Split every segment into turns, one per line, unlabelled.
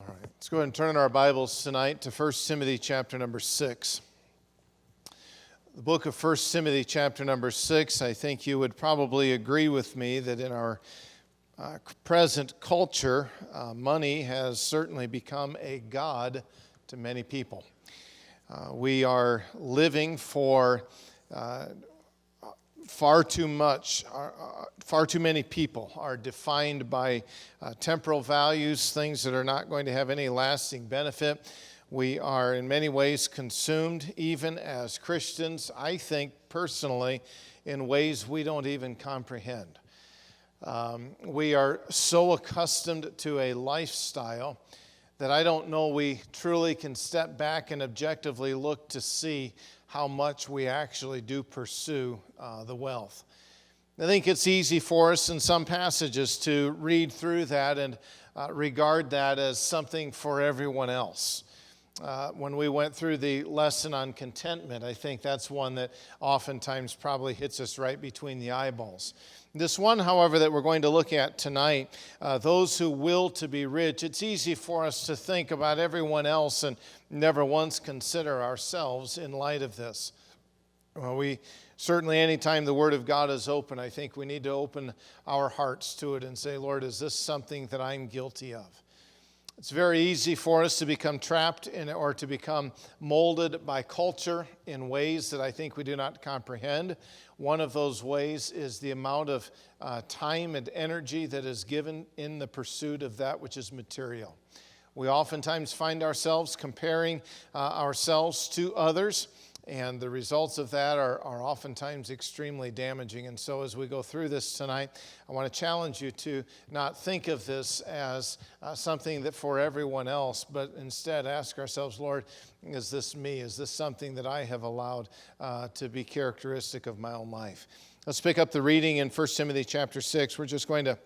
All right, let's go ahead and turn our Bibles tonight to 1 Timothy chapter number 6. The book of 1 Timothy chapter number 6, I think you would probably agree with me that in our present culture, money has certainly become a god to many people. We are living for far too many people are defined by temporal values, things that are not going to have any lasting benefit. We are in many ways consumed, even as Christians, I think personally, in ways we don't even comprehend. We are so accustomed to a lifestyle that I don't know we truly can step back and objectively look to see how much we actually do pursue the wealth. I think it's easy for us in some passages to read through that and regard that as something for everyone else. When we went through the lesson on contentment, I think that's one that oftentimes probably hits us right between the eyeballs. This one, however, that we're going to look at tonight, those who will to be rich, it's easy for us to think about everyone else and never once consider ourselves in light of this. Well, we certainly, anytime the Word of God is open, I think we need to open our hearts to it and say, Lord, is this something that I'm guilty of? It's very easy for us to become trapped in or to become molded by culture in ways that I think we do not comprehend. One of those ways is the amount of time and energy that is given in the pursuit of that which is material. We oftentimes find ourselves comparing ourselves to others, and the results of that are oftentimes extremely damaging. And so as we go through this tonight, I want to challenge you to not think of this as something that for everyone else, but instead ask ourselves, Lord, is this me? Is this something that I have allowed to be characteristic of my own life? Let's pick up the reading in 1 Timothy chapter 6. We're just going to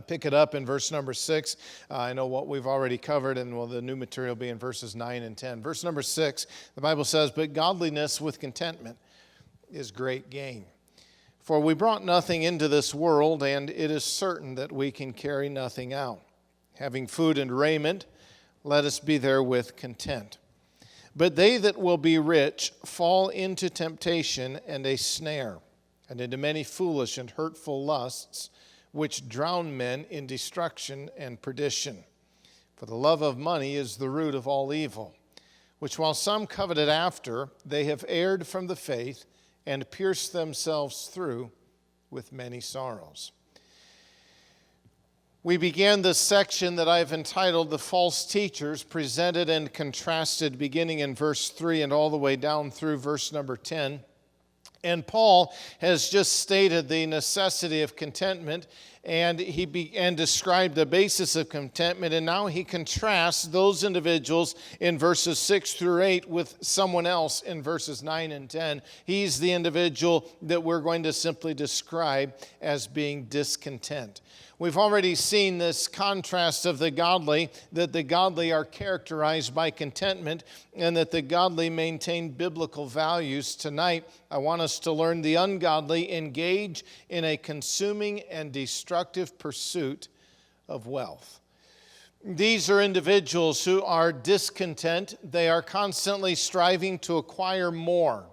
pick it up in verse number 6. I know what we've already covered, and the new material will be in verses 9 and 10. Verse number 6, the Bible says, "But godliness with contentment is great gain. For we brought nothing into this world, and it is certain that we can carry nothing out. Having food and raiment, let us be therewith content. But they that will be rich fall into temptation and a snare, and into many foolish and hurtful lusts, which drown men in destruction and perdition. For the love of money is the root of all evil, which while some coveted after, they have erred from the faith and pierced themselves through with many sorrows." We began this section that I've entitled "The False Teachers Presented and Contrasted," beginning in verse 3 and all the way down through verse number 10. And Paul has just stated the necessity of contentment, and he described the basis of contentment, and now he contrasts those individuals in verses 6 through 8 with someone else in verses 9 and 10. He's the individual that we're going to simply describe as being discontent. We've already seen this contrast of the godly, that the godly are characterized by contentment and that the godly maintain biblical values. Tonight, I want us to learn the ungodly engage in a consuming and destructive pursuit of wealth. These are individuals who are discontent. They are constantly striving to acquire more.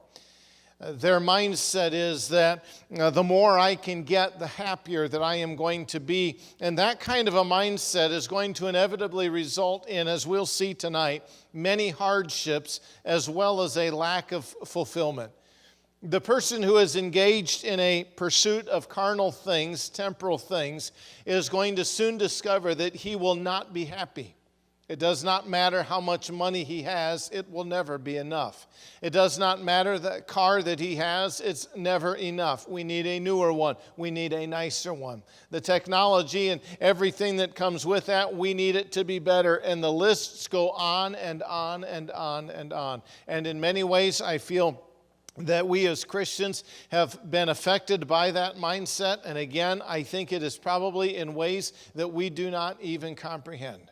Their mindset is that the more I can get, the happier that I am going to be. And that kind of a mindset is going to inevitably result in, as we'll see tonight, many hardships as well as a lack of fulfillment. The person who is engaged in a pursuit of carnal things, temporal things, is going to soon discover that he will not be happy. It does not matter how much money he has, it will never be enough. It does not matter the car that he has, it's never enough. We need a newer one. We need a nicer one. The technology and everything that comes with that, we need it to be better. And the lists go on and on and on and on. And in many ways, I feel that we as Christians have been affected by that mindset. And again, I think it is probably in ways that we do not even comprehend.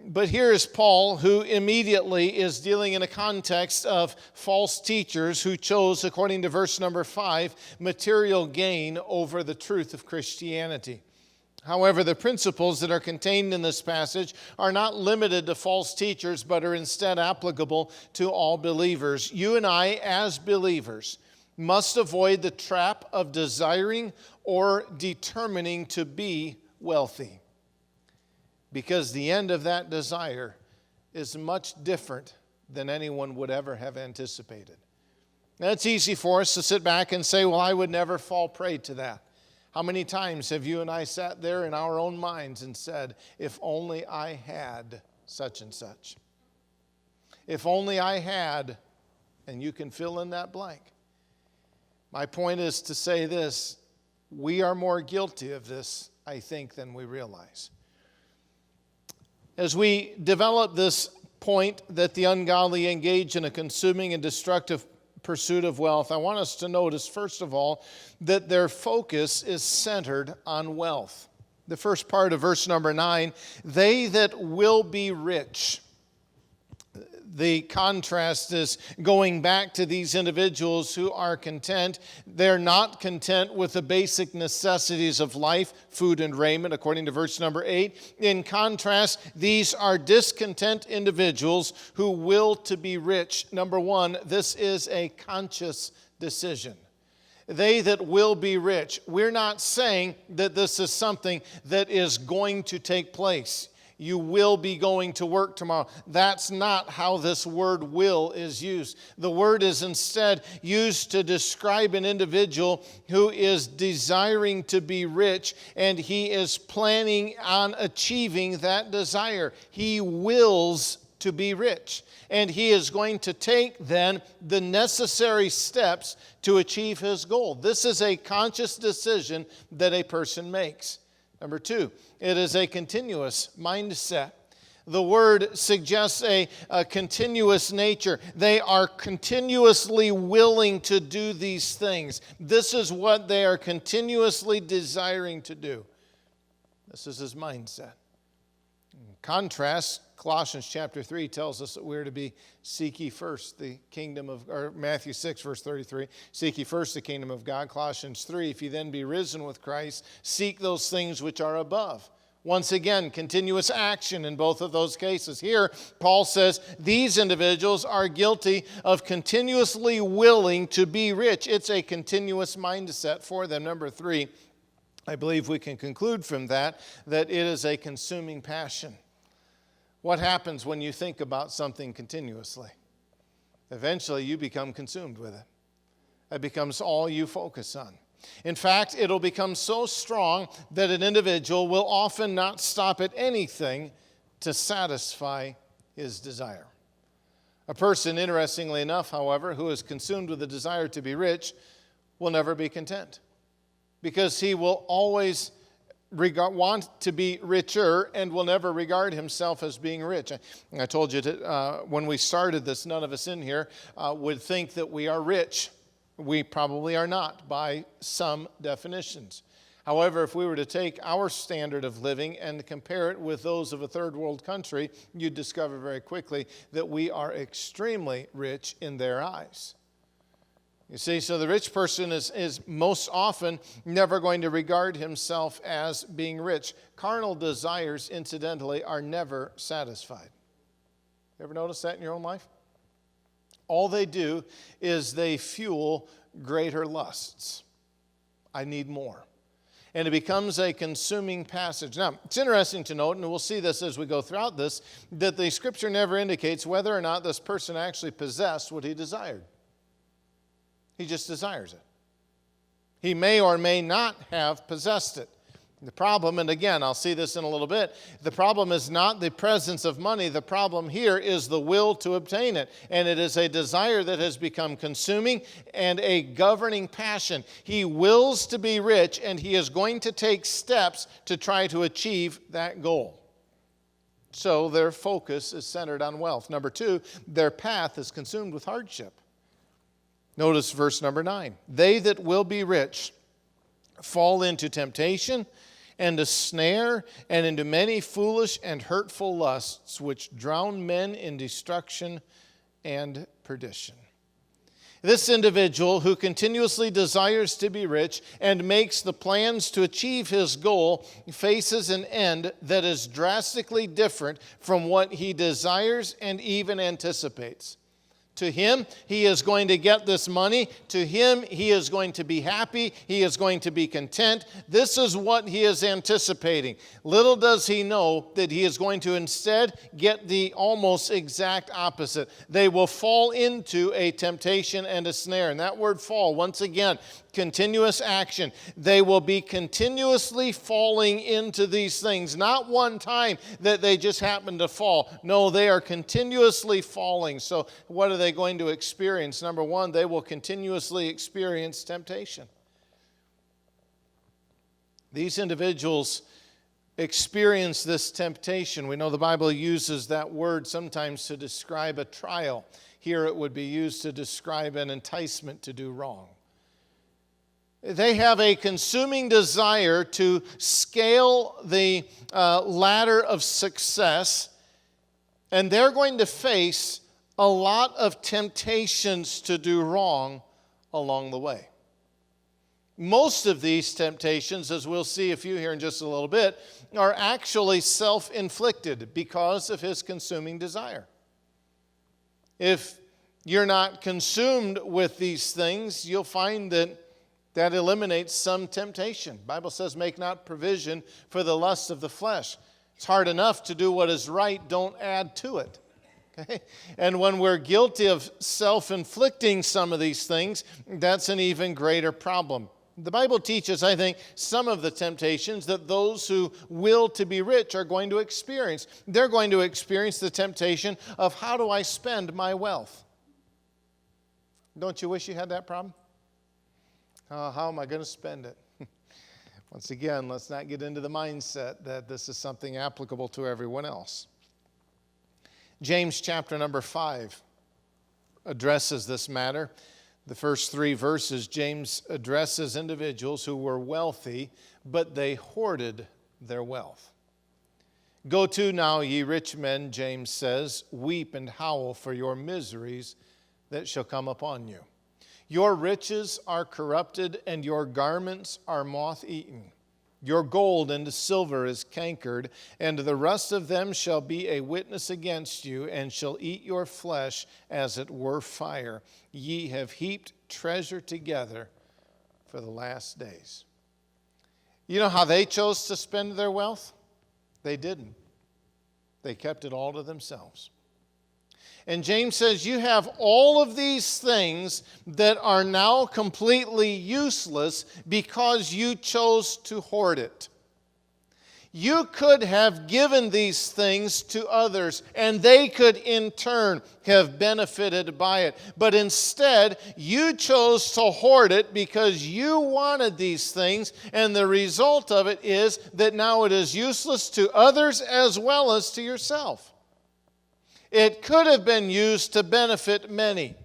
But here is Paul, who immediately is dealing in a context of false teachers who chose, according to verse number 5, material gain over the truth of Christianity. However, the principles that are contained in this passage are not limited to false teachers, but are instead applicable to all believers. You and I, as believers, must avoid the trap of desiring or determining to be wealthy, because the end of that desire is much different than anyone would ever have anticipated. Now, it's easy for us to sit back and say, well, I would never fall prey to that. How many times have you and I sat there in our own minds and said, if only I had such and such? If only I had, and you can fill in that blank. My point is to say this: we are more guilty of this, I think, than we realize. As we develop this point that the ungodly engage in a consuming and destructive pursuit of wealth, I want us to notice, first of all, that their focus is centered on wealth. The first part of verse number 9, they that will be rich. The contrast is going back to these individuals who are content. They're not content with the basic necessities of life, food and raiment, according to verse number 8. In contrast, these are discontent individuals who will to be rich. Number one, this is a conscious decision. They that will be rich. We're not saying that this is something that is going to take place. You will be going to work tomorrow. That's not how this word will is used. The word is instead used to describe an individual who is desiring to be rich, and he is planning on achieving that desire. He wills to be rich, and he is going to take then the necessary steps to achieve his goal. This is a conscious decision that a person makes. Number two, it is a continuous mindset. The word suggests a continuous nature. They are continuously willing to do these things. This is what they are continuously desiring to do. This is his mindset. In contrast, Colossians chapter 3 tells us that we're to be seek ye first the kingdom of, or Matthew 6 verse 33, seek ye first the kingdom of God. Colossians 3, if ye then be risen with Christ, seek those things which are above. Once again, continuous action in both of those cases. Here, Paul says these individuals are guilty of continuously willing to be rich. It's a continuous mindset for them. Number three, I believe we can conclude from that it is a consuming passion. What happens when you think about something continuously? Eventually, you become consumed with it. It becomes all you focus on. In fact, it'll become so strong that an individual will often not stop at anything to satisfy his desire. A person, interestingly enough, however, who is consumed with the desire to be rich will never be content, because he will always want to be richer and will never regard himself as being rich. I told you when we started this, none of us in here would think that we are rich. We probably are not by some definitions. However, if we were to take our standard of living and compare it with those of a third world country, you'd discover very quickly that we are extremely rich in their eyes. You see, so the rich person is most often never going to regard himself as being rich. Carnal desires, incidentally, are never satisfied. You ever notice that in your own life? All they do is they fuel greater lusts. I need more. And it becomes a consuming passage. Now, it's interesting to note, and we'll see this as we go throughout this, that the Scripture never indicates whether or not this person actually possessed what he desired. He just desires it. He may or may not have possessed it. The problem, and again, I'll see this in a little bit, the problem is not the presence of money. The problem here is the will to obtain it. And it is a desire that has become consuming and a governing passion. He wills to be rich, and he is going to take steps to try to achieve that goal. So their focus is centered on wealth. Number two, their path is consumed with hardship. Notice verse number 9. They that will be rich fall into temptation and a snare and into many foolish and hurtful lusts, which drown men in destruction and perdition. This individual who continuously desires to be rich and makes the plans to achieve his goal faces an end that is drastically different from what he desires and even anticipates. To him, he is going to get this money. To him, he is going to be happy. He is going to be content. This is what he is anticipating. Little does he know that he is going to instead get the almost exact opposite. They will fall into a temptation and a snare. And that word fall, once again, continuous action. They will be continuously falling into these things. Not one time that they just happen to fall. No, they are continuously falling. So what are they going to experience? Number one, they will continuously experience temptation. These individuals experience this temptation. We know the Bible uses that word sometimes to describe a trial. Here it would be used to describe an enticement to do wrong. They have a consuming desire to scale the ladder of success, and they're going to face a lot of temptations to do wrong along the way. Most of these temptations, as we'll see a few here in just a little bit, are actually self-inflicted because of his consuming desire. If you're not consumed with these things, you'll find that eliminates some temptation. The Bible says, make not provision for the lust of the flesh. It's hard enough to do what is right, don't add to it. Okay? And when we're guilty of self-inflicting some of these things, that's an even greater problem. The Bible teaches, I think, some of the temptations that those who will to be rich are going to experience. They're going to experience the temptation of, how do I spend my wealth? Don't you wish you had that problem? How am I going to spend it? Once again, let's not get into the mindset that this is something applicable to everyone else. James chapter number 5 addresses this matter. The first 3 verses, James addresses individuals who were wealthy, but they hoarded their wealth. Go to now, ye rich men, James says, weep and howl for your miseries that shall come upon you. Your riches are corrupted, and your garments are moth-eaten. Your gold and silver is cankered, and the rust of them shall be a witness against you, and shall eat your flesh as it were fire. Ye have heaped treasure together for the last days. You know how they chose to spend their wealth? They didn't. They kept it all to themselves. And James says, you have all of these things that are now completely useless because you chose to hoard it. You could have given these things to others, and they could in turn have benefited by it. But instead, you chose to hoard it because you wanted these things, and the result of it is that now it is useless to others as well as to yourself. It could have been used to benefit many,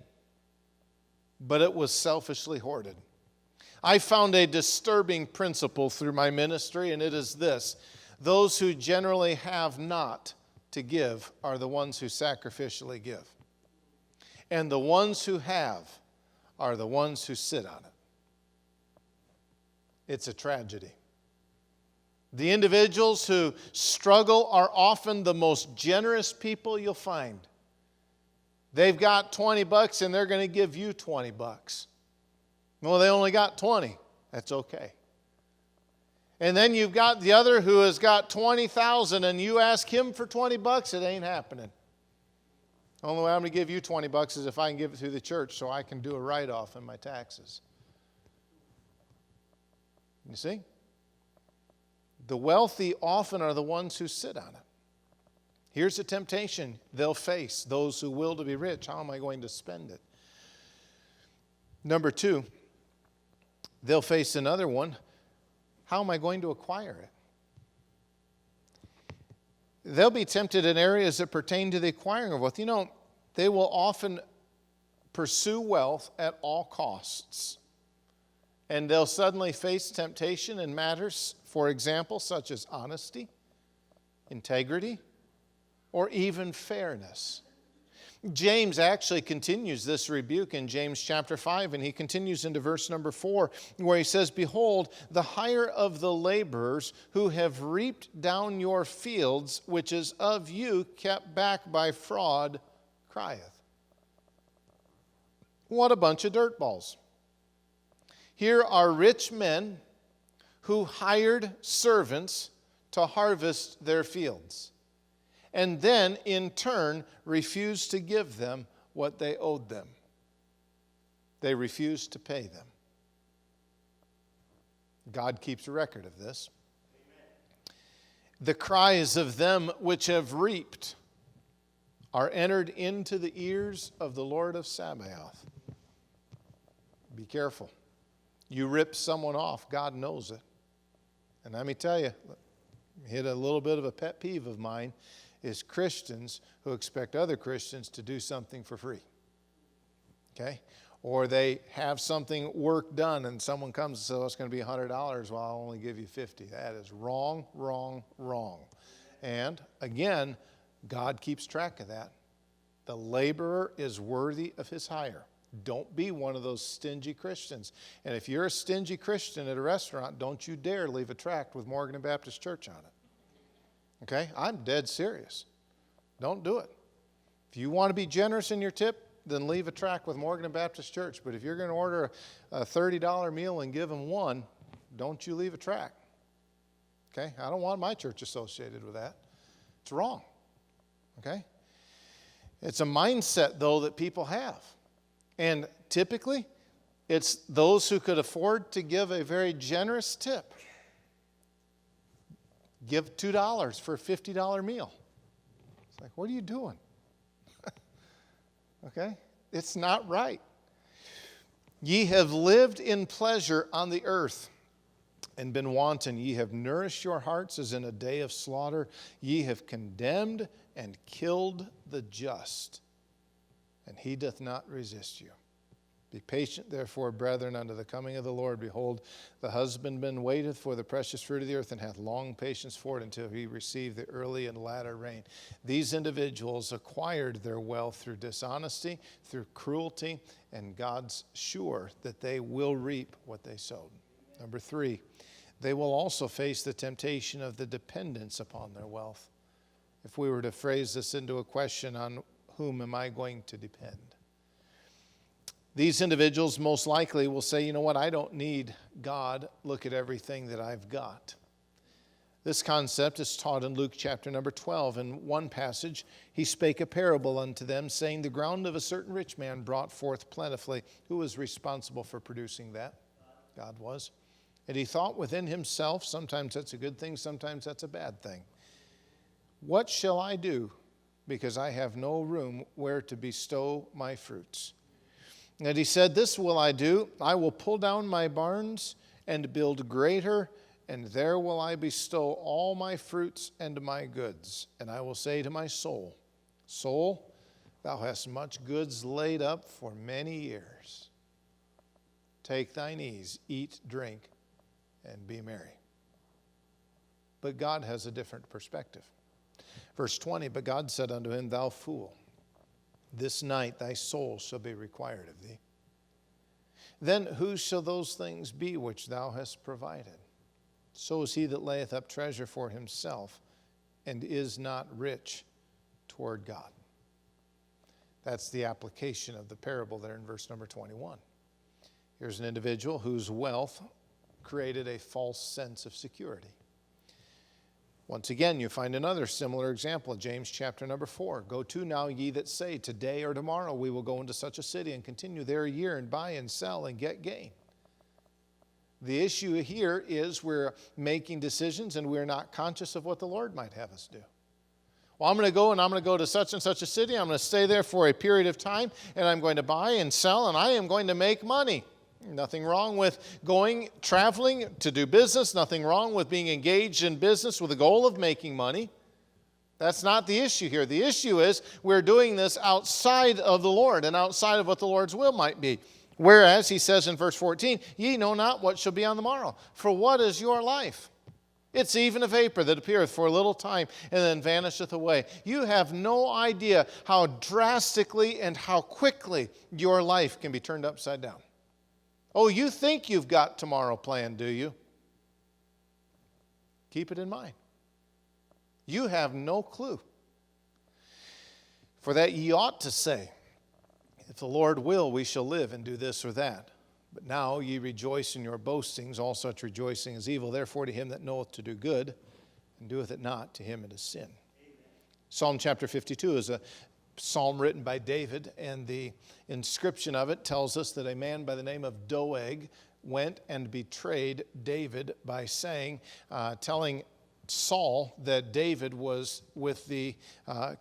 but it was selfishly hoarded. I found a disturbing principle through my ministry, and it is this: those who generally have not to give are the ones who sacrificially give. And the ones who have are the ones who sit on it. It's a tragedy. The individuals who struggle are often the most generous people you'll find. They've got $20 and they're going to give you $20. Well, they only got 20. That's okay. And then you've got the other who has got 20,000 and you ask him for $20, it ain't happening. The only way I'm going to give you $20 is if I can give it to the church so I can do a write-off in my taxes. You see? The wealthy often are the ones who sit on it. Here's a temptation they'll face, those who will to be rich. How am I going to spend it? Number 2, they'll face another one. How am I going to acquire it? They'll be tempted in areas that pertain to the acquiring of wealth. You know, they will often pursue wealth at all costs. And they'll suddenly face temptation in matters, for example, such as honesty, integrity, or even fairness. James actually continues this rebuke in James chapter 5, and he continues into verse number 4, where he says, "Behold, the hire of the laborers who have reaped down your fields, which is of you kept back by fraud, crieth." What a bunch of dirtballs. Here are rich men who hired servants to harvest their fields, and then in turn refused to give them what they owed them. They refused to pay them. God keeps a record of this. The cries of them which have reaped are entered into the ears of the Lord of Sabaoth. Be careful. You rip someone off, God knows it. And let me tell you, hit a little bit of a pet peeve of mine, is Christians who expect other Christians to do something for free. Okay? Or they have something work done and someone comes and says, "Oh, it's going to be $100, well, I'll only give you $50. That is wrong, wrong, wrong. And again, God keeps track of that. The laborer is worthy of his hire. Don't be one of those stingy Christians. And if you're a stingy Christian at a restaurant, don't you dare leave a tract with Morgan and Baptist Church on it. Okay? I'm dead serious. Don't do it. If you want to be generous in your tip, then leave a tract with Morgan and Baptist Church. But if you're going to order a $30 meal and give them one, don't you leave a tract. Okay? I don't want my church associated with that. It's wrong. Okay? It's a mindset, though, that people have. And typically, it's those who could afford to give a very generous tip. Give $2 for a $50 meal. It's like, what are you doing? Okay? It's not right. Ye have lived in pleasure on the earth and been wanton. Ye have nourished your hearts as in a day of slaughter. Ye have condemned and killed the just, and he doth not resist you. Be patient, therefore, brethren, unto the coming of the Lord. Behold, the husbandman waiteth for the precious fruit of the earth, and hath long patience for it until he receive the early and latter rain. These individuals acquired their wealth through dishonesty, through cruelty, and God's sure that they will reap what they sowed. Number 3, they will also face the temptation of the dependence upon their wealth. If we were to phrase this into a question, on whom am I going to depend? These individuals most likely will say, you know what, I don't need God. Look at everything that I've got. This concept is taught in Luke chapter number 12. In one passage, he spake a parable unto them, saying, the ground of a certain rich man brought forth plentifully. Who was responsible for producing that? God was. And he thought within himself, sometimes that's a good thing, sometimes that's a bad thing. What shall I do? Because I have no room where to bestow my fruits. And he said, this will I do. I will pull down my barns and build greater, and there will I bestow all my fruits and my goods. And I will say to my soul, soul, thou hast much goods laid up for many years. Take thine ease, eat, drink, and be merry. But God has a different perspective. Verse 20, but God said unto him, thou fool, this night thy soul shall be required of thee. Then whose shall those things be which thou hast provided? So is he that layeth up treasure for himself and is not rich toward God. That's the application of the parable there in verse number 21. Here's an individual whose wealth created a false sense of security. Once again, you find another similar example in James chapter number 4. Go to now, ye that say, today or tomorrow we will go into such a city and continue there a year and buy and sell and get gain. The issue here is we're making decisions and we're not conscious of what the Lord might have us do. Well, I'm going to go to such and such a city. I'm going to stay there for a period of time, and I'm going to buy and sell, and I am going to make money. Nothing wrong with traveling to do business. Nothing wrong with being engaged in business with the goal of making money. That's not the issue here. The issue is we're doing this outside of the Lord and outside of what the Lord's will might be. Whereas, he says in verse 14, ye know not what shall be on the morrow. For what is your life? It's even a vapor that appeareth for a little time and then vanisheth away. You have no idea how drastically and how quickly your life can be turned upside down. Oh, you think you've got tomorrow planned, do you? Keep it in mind. You have no clue. For that ye ought to say, if the Lord will, we shall live and do this or that. But now ye rejoice in your boastings, all such rejoicing is evil. Therefore to him that knoweth to do good, and doeth it not, to him it is sin. Amen. Psalm chapter 52 is a psalm written by David, and the inscription of it tells us that a man by the name of Doeg went and betrayed David by telling Saul that David was with the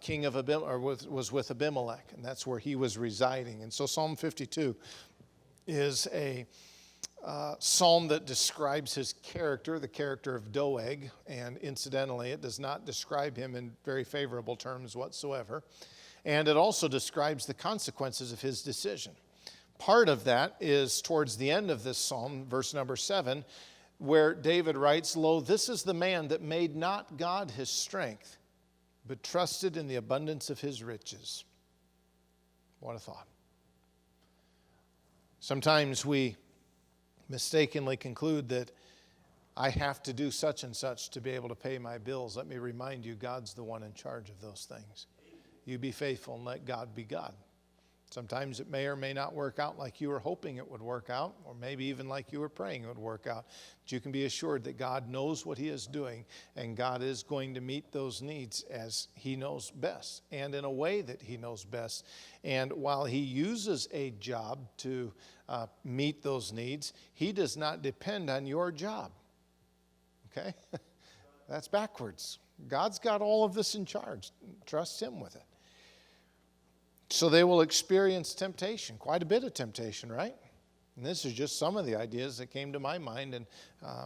king of Abimelech, or was with Abimelech, and that's where he was residing. And so Psalm 52 is a psalm that describes his character, the character of Doeg, and incidentally, it does not describe him in very favorable terms whatsoever. And it also describes the consequences of his decision. Part of that is towards the end of this psalm, verse number 7, where David writes, Lo, this is the man that made not God his strength, but trusted in the abundance of his riches. What a thought. Sometimes we mistakenly conclude that I have to do such and such to be able to pay my bills. Let me remind you, God's the one in charge of those things. You be faithful and let God be God. Sometimes it may or may not work out like you were hoping it would work out, or maybe even like you were praying it would work out. But you can be assured that God knows what he is doing, and God is going to meet those needs as he knows best, and in a way that he knows best. And while he uses a job to meet those needs, he does not depend on your job. Okay? That's backwards. God's got all of this in charge. Trust him with it. So they will experience temptation, quite a bit of temptation, right? And this is just some of the ideas that came to my mind, and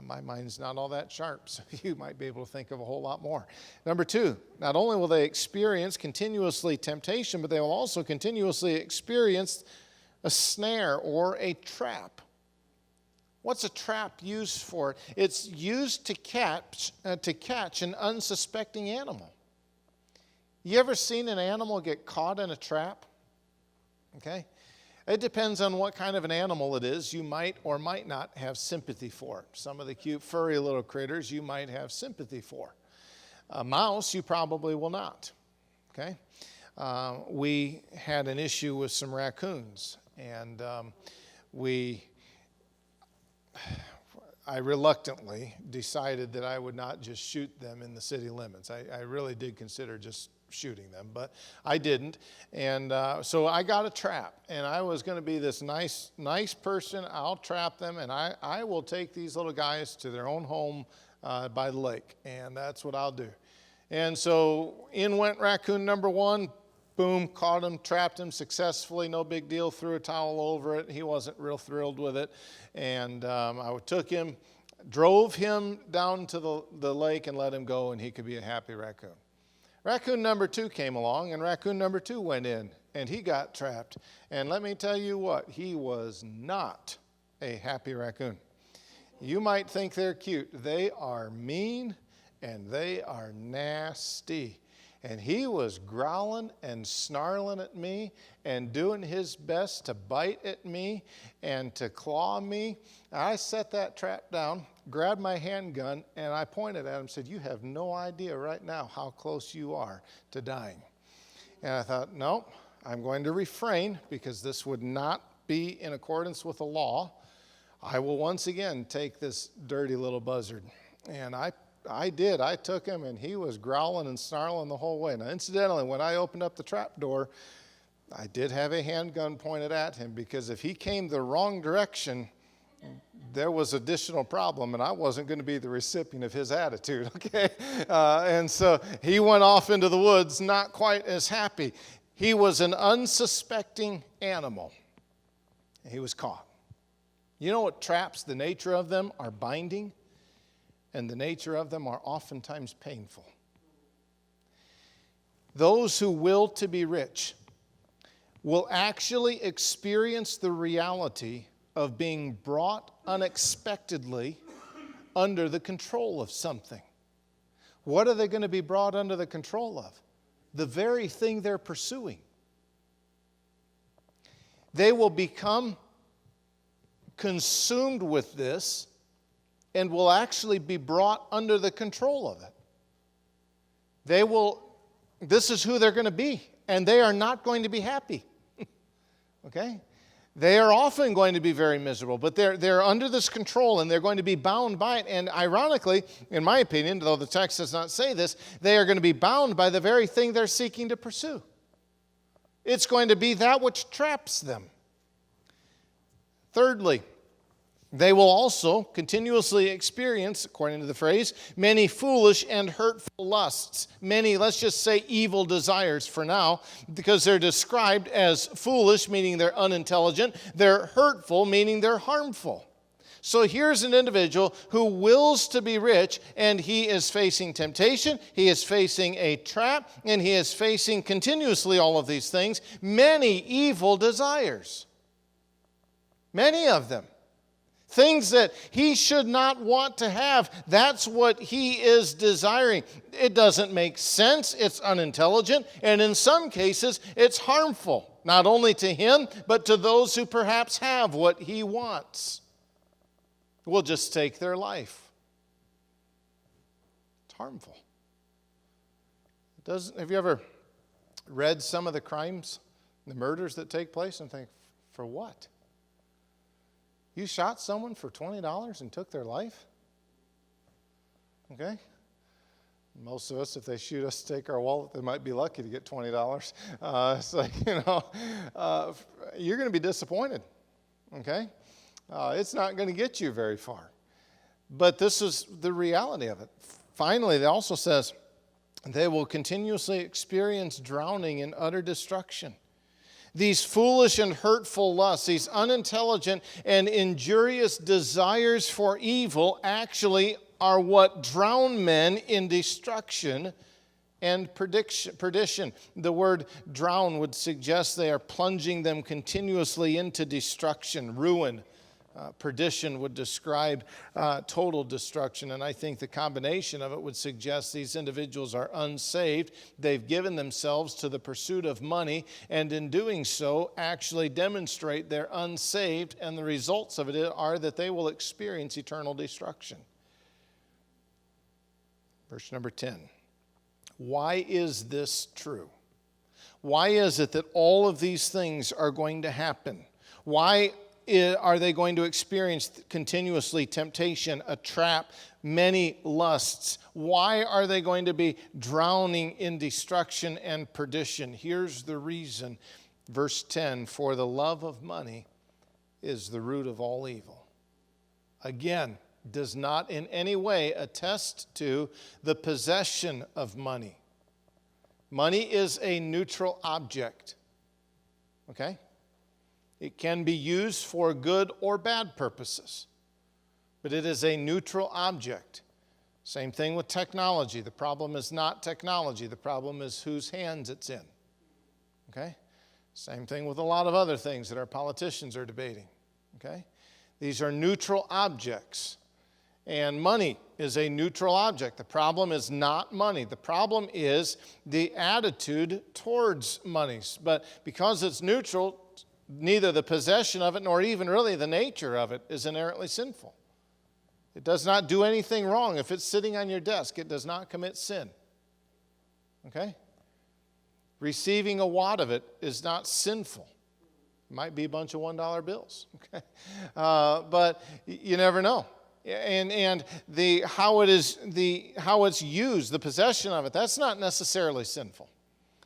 my mind's not all that sharp, so you might be able to think of a whole lot more. Number 2, not only will they experience continuously temptation, but they will also continuously experience a snare or a trap. What's a trap used for? It's used to catch an unsuspecting animal. You ever seen an animal get caught in a trap? Okay? It depends on what kind of an animal it is. You might or might not have sympathy for it. Some of the cute furry little critters you might have sympathy for. A mouse you probably will not. Okay? We had an issue with some raccoons, and I reluctantly decided that I would not just shoot them in the city limits. I really did consider just shooting them, but I didn't. And so I got a trap, and I was going to be this nice person. I'll trap them, and I will take these little guys to their own home by the lake, and that's what I'll do. And so in went raccoon number 1. Boom, caught him, trapped him successfully, no big deal, threw a towel over it. He wasn't real thrilled with it. And I took him, drove him down to the lake and let him go, and he could be a happy raccoon. Raccoon number 2 came along, and raccoon number 2 went in, and he got trapped. And let me tell you what, he was not a happy raccoon. You might think they're cute. They are mean, and they are nasty. And he was growling and snarling at me and doing his best to bite at me and to claw me. I set that trap down, grabbed my handgun, and I pointed at him and said, you have no idea right now how close you are to dying. And I thought, no, I'm going to refrain because this would not be in accordance with the law. I will once again take this dirty little buzzard. And I did. I took him, and he was growling and snarling the whole way. Now, incidentally, when I opened up the trap door, I did have a handgun pointed at him, because if he came the wrong direction, there was additional problem, and I wasn't going to be the recipient of his attitude, okay? And so he went off into the woods not quite as happy. He was an unsuspecting animal. He was caught. You know what traps, the nature of them are binding, and the nature of them are oftentimes painful. Those who will to be rich will actually experience the reality of being brought unexpectedly under the control of something. What are they going to be brought under the control of? The very thing they're pursuing. They will become consumed with this and will actually be brought under the control of it. This is who they're going to be, and they are not going to be happy. Okay? They are often going to be very miserable, but they're under this control and they're going to be bound by it. And ironically, in my opinion, though the text does not say this, they are going to be bound by the very thing they're seeking to pursue. It's going to be that which traps them. Thirdly, they will also continuously experience, according to the phrase, many foolish and hurtful lusts. Many, let's just say, evil desires for now, because they're described as foolish, meaning they're unintelligent. They're hurtful, meaning they're harmful. So here's an individual who wills to be rich, and he is facing temptation, he is facing a trap, and he is facing continuously all of these things, many evil desires. Many of them. Things that he should not want to have. That's what he is desiring. It doesn't make sense. It's unintelligent. And in some cases, it's harmful. Not only to him, but to those who perhaps have what he wants. Will just take their life. It's harmful. Have you ever read some of the crimes, the murders that take place, and think, for what? You shot someone for $20 and took their life? Okay? Most of us, if they shoot us to take our wallet, they might be lucky to get $20. It's like, you're going to be disappointed. Okay? It's not going to get you very far. But this is the reality of it. Finally, it also says they will continuously experience drowning and utter destruction. These foolish and hurtful lusts, these unintelligent and injurious desires for evil actually are what drown men in destruction and perdition. The word drown would suggest they are plunging them continuously into destruction, ruin. Perdition would describe total destruction, and I think the combination of it would suggest these individuals are unsaved. They've given themselves to the pursuit of money, and in doing so actually demonstrate they're unsaved, and the results of it are that they will experience eternal destruction. Verse number 10. Why is this true? Why is it that all of these things are going to happen? Why are they going to experience continuously temptation, a trap, many lusts? Why are they going to be drowning in destruction and perdition? Here's the reason. Verse 10, for the love of money is the root of all evil. Again, does not in any way attest to the possession of money. Money is a neutral object. Okay? It can be used for good or bad purposes, but it is a neutral object. Same thing with technology. The problem is not technology. The problem is whose hands it's in. Okay? Same thing with a lot of other things that our politicians are debating. Okay? These are neutral objects. And money is a neutral object. The problem is not money. The problem is the attitude towards monies. But because it's neutral, neither the possession of it nor even really the nature of it is inherently sinful. It does not do anything wrong. If it's sitting on your desk, it does not commit sin. Okay? Receiving a wad of it is not sinful. It might be a bunch of $1 bills. Okay? But you never know. And how it's used, the possession of it, that's not necessarily sinful.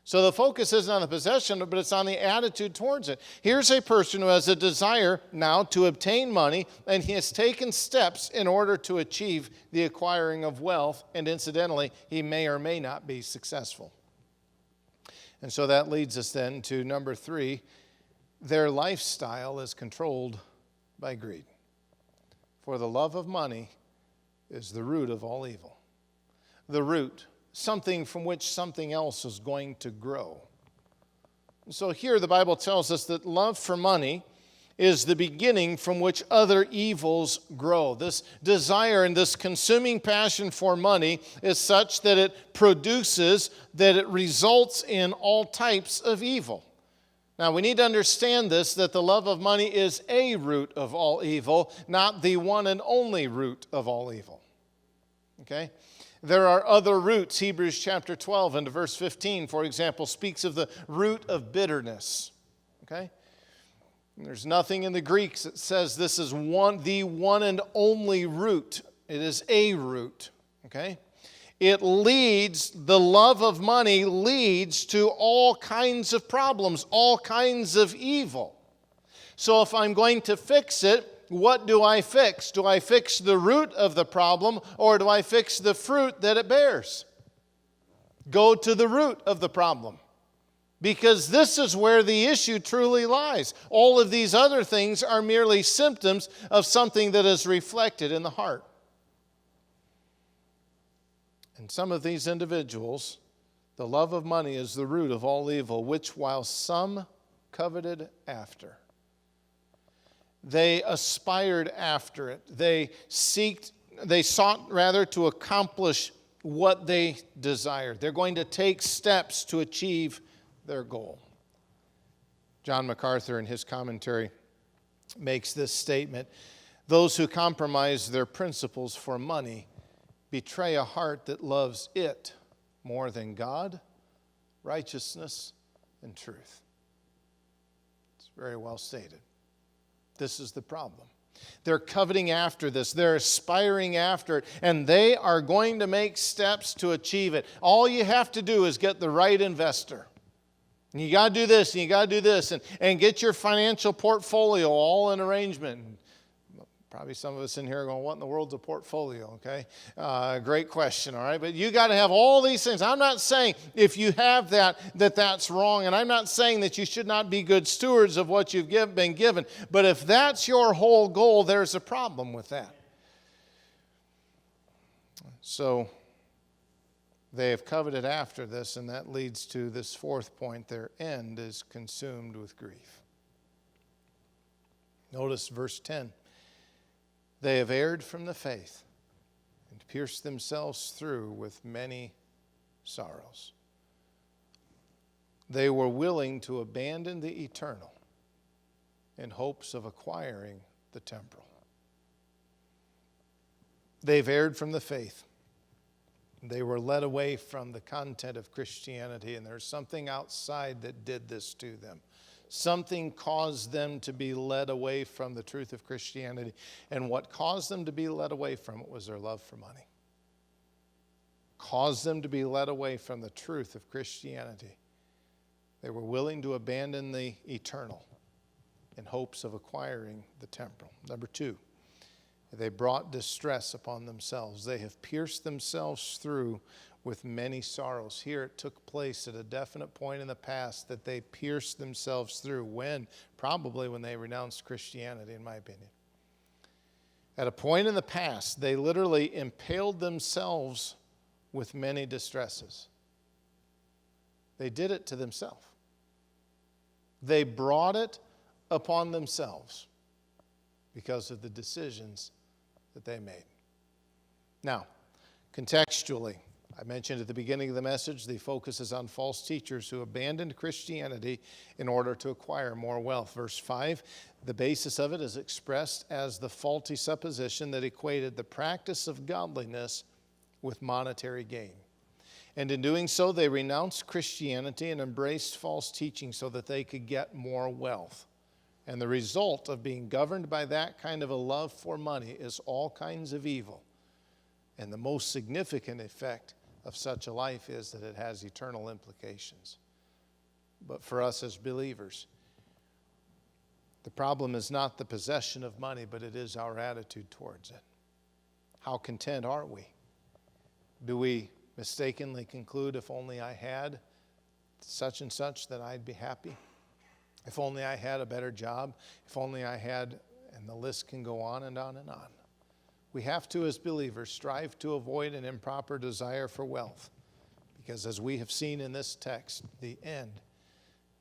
So the focus isn't on the possession, but it's on the attitude towards it. Here's a person who has a desire now to obtain money, and he has taken steps in order to achieve the acquiring of wealth, and incidentally, he may or may not be successful. And so that leads us then to number 3, their lifestyle is controlled by greed. For the love of money is the root of all evil. The root, something from which something else is going to grow. So here the Bible tells us that love for money is the beginning from which other evils grow. This desire and this consuming passion for money is such that it results in all types of evil. Now, we need to understand this, that the love of money is a root of all evil, not the one and only root of all evil. Okay? There are other roots. Hebrews chapter 12 and verse 15, for example, speaks of the root of bitterness. Okay? There's nothing in the Greeks that says this is the one and only root. It is a root. Okay? The love of money leads to all kinds of problems, all kinds of evil. So if I'm going to fix it, what do I fix? Do I fix the root of the problem, or do I fix the fruit that it bears? Go to the root of the problem. Because this is where the issue truly lies. All of these other things are merely symptoms of something that is reflected in the heart. And some of these individuals, the love of money is the root of all evil, which while some coveted after. They aspired after it. They sought rather to accomplish what they desired. They're going to take steps to achieve their goal. John MacArthur in his commentary makes this statement: those who compromise their principles for money betray a heart that loves it more than God, righteousness, and truth. It's very well stated. This is the problem. They're coveting after this. They're aspiring after it, and they are going to make steps to achieve it. All you have to do is get the right investor. And you got to do this, and you got to do this, and get your financial portfolio all in arrangement. Probably some of us in here are going, what in the world's a portfolio, okay? Great question, all right? But you got to have all these things. I'm not saying if you have that's wrong, and I'm not saying that you should not be good stewards of what you've been given. But if that's your whole goal, there's a problem with that. So they have coveted after this, and that leads to this fourth point. Their end is consumed with grief. Notice verse 10. They have erred from the faith and pierced themselves through with many sorrows. They were willing to abandon the eternal in hopes of acquiring the temporal. They've erred from the faith. They were led away from the content of Christianity, and there's something outside that did this to them. Something caused them to be led away from the truth of Christianity. And what caused them to be led away from it was their love for money. Caused them to be led away from the truth of Christianity. They were willing to abandon the eternal in hopes of acquiring the temporal. Number two, they brought distress upon themselves. They have pierced themselves through with many sorrows. Here it took place at a definite point in the past that they pierced themselves through. When? Probably when they renounced Christianity, in my opinion. At a point in the past, they literally impaled themselves with many distresses. They did it to themselves. They brought it upon themselves because of the decisions that they made. Now, contextually, I mentioned at the beginning of the message, the focus is on false teachers who abandoned Christianity in order to acquire more wealth. Verse 5, the basis of it is expressed as the faulty supposition that equated the practice of godliness with monetary gain. And in doing so, they renounced Christianity and embraced false teaching so that they could get more wealth. And the result of being governed by that kind of a love for money is all kinds of evil. And the most significant effect of such a life is that it has eternal implications. But for us as believers, the problem is not the possession of money, but it is our attitude towards it. How content are we? Do we mistakenly conclude, if only I had such and such, then I'd be happy? If only I had a better job, if only I had, and the list can go on and on and on. We have to, as believers, strive to avoid an improper desire for wealth. Because as we have seen in this text, the end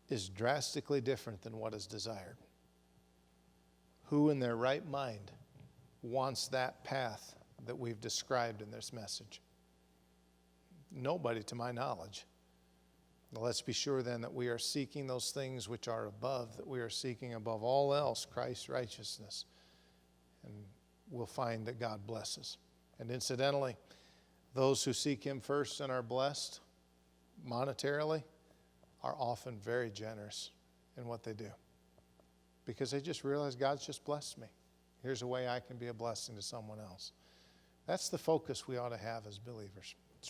is drastically different than what is desired. Who in their right mind wants that path that we've described in this message? Nobody, to my knowledge. Well, let's be sure then that we are seeking those things which are above, that we are seeking above all else Christ's righteousness. And we'll find that God blesses. And incidentally, those who seek Him first and are blessed monetarily are often very generous in what they do, because they just realize God's just blessed me. Here's a way I can be a blessing to someone else. That's the focus we ought to have as believers.